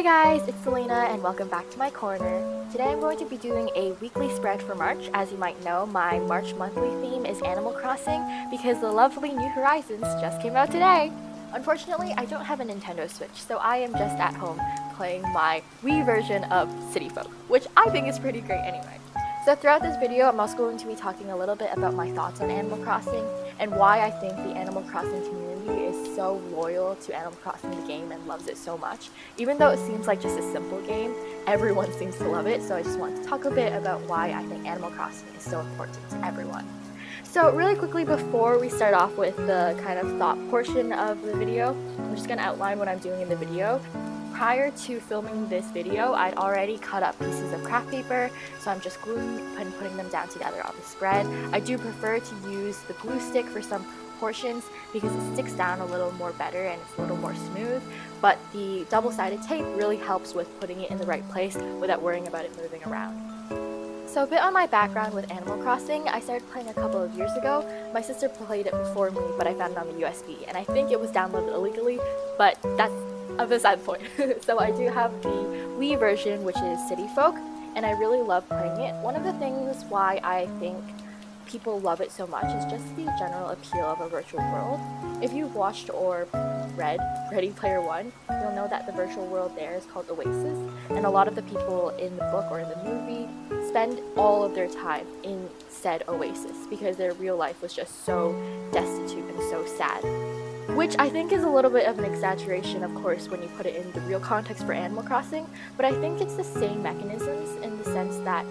Hi guys, it's Selena and welcome back to my corner. Today I'm going to be doing a weekly spread for March. As you might know, my March monthly theme is Animal Crossing because the lovely New Horizons just came out today. Unfortunately, I don't have a Nintendo Switch, so I am just at home playing my Wii version of City Folk, which I think is pretty great anyway. So throughout this video, I'm also going to be talking a little bit about my thoughts on Animal Crossing and why I think the Animal Crossing community is so loyal to Animal Crossing the game and loves it so much. Even though it seems like just a simple game, everyone seems to love it, so I just want to talk a bit about why I think Animal Crossing is so important to everyone. So really quickly before we start off with the kind of thought portion of the video, I'm just going to outline what I'm doing in the video. Prior to filming this video, I'd already cut up pieces of craft paper, so I'm just gluing and putting them down together on the spread. I do prefer to use the glue stick for some portions because it sticks down a little more better and it's a little more smooth, but the double-sided tape really helps with putting it in the right place without worrying about it moving around. So a bit on my background with Animal Crossing, I started playing a couple of years ago. My sister played it before me, but I found it on the USB, and I think it was downloaded illegally, but that's beside the point. So I do have the Wii version, which is City Folk, and I really love playing it. One of the things why I think people love it so much is just the general appeal of a virtual world. If you've watched or read Ready Player One, you'll know that the virtual world there is called Oasis, and a lot of the people in the book or in the movie spend all of their time in said oasis because their real life was just so destitute and so sad. Which I think is a little bit of an exaggeration, of course, when you put it in the real context for Animal Crossing, but I think it's the same mechanisms in the sense that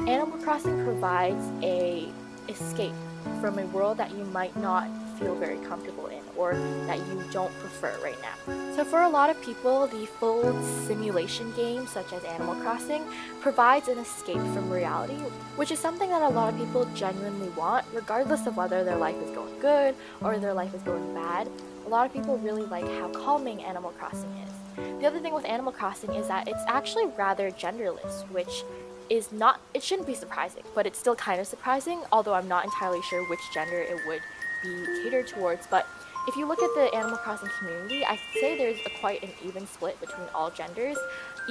Animal Crossing provides a escape from a world that you might not feel very comfortable in or that you don't prefer right now. So for a lot of people, the full simulation game such as Animal Crossing provides an escape from reality, which is something that a lot of people genuinely want, regardless of whether their life is going good or their life is going bad. A lot of people really like how calming Animal Crossing is. The other thing with Animal Crossing is that it's actually rather genderless, which is not, it shouldn't be surprising, but it's still kind of surprising, although I'm not entirely sure which gender it would be catered towards. But if you look at the Animal Crossing community, I'd say there's quite an even split between all genders.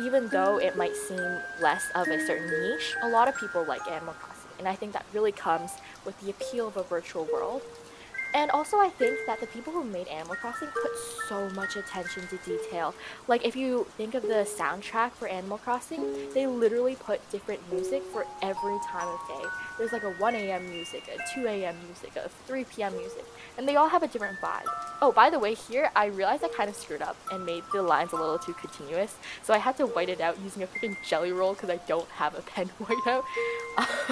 Even though it might seem less of a certain niche, a lot of people like Animal Crossing, and I think that really comes with the appeal of a virtual world. And also I think that the people who made Animal Crossing put so much attention to detail. Like if you think of the soundtrack for Animal Crossing, they literally put different music for every time of day. There's like a 1 a.m. music, a 2 a.m. music, a 3 p.m. music, and they all have a different vibe. Oh, by the way, here I realized I kind of screwed up and made the lines a little too continuous, so I had to white it out using a freaking jelly roll because I don't have a pen to white out.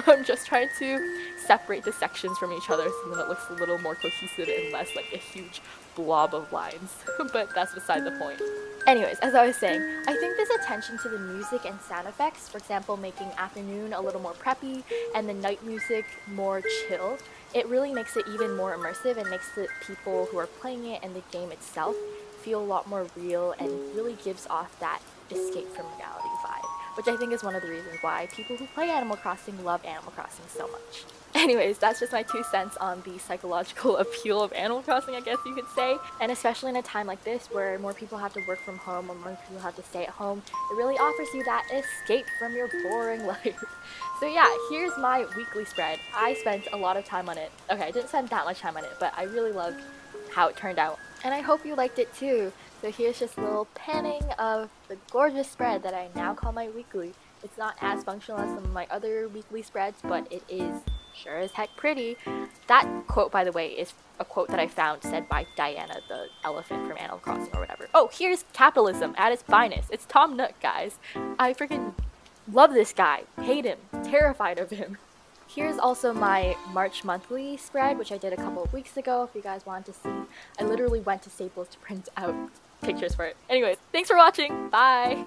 I'm just trying to separate the sections from each other so that it looks a little more cohesive and less like a huge blob of lines, but that's beside the point. Anyways, as I was saying, I think this attention to the music and sound effects, for example making afternoon a little more preppy and the night music more chill, it really makes it even more immersive and makes the people who are playing it and the game itself feel a lot more real and really gives off that escape from reality vibe, which I think is one of the reasons why people who play Animal Crossing love Animal Crossing so much. Anyways, that's just my 2 cents on the psychological appeal of Animal Crossing, I guess you could say. And especially in a time like this where more people have to work from home or more people have to stay at home, it really offers you that escape from your boring life. So yeah, here's my weekly spread. I spent a lot of time on it. Okay, I didn't spend that much time on it, but I really loved how it turned out. And I hope you liked it too. So here's just a little panning of the gorgeous spread that I now call my weekly. It's not as functional as some of my other weekly spreads, but it is sure as heck pretty. That quote, by the way, is a quote that I found said by Diana, the elephant from Animal Crossing or whatever. Oh, here's capitalism at its finest. It's Tom Nook, guys. I freaking love this guy. Hate him. Terrified of him. Here's also my March monthly spread, which I did a couple of weeks ago if you guys wanted to see. I literally went to Staples to print out pictures for it. Anyways, thanks for watching. Bye!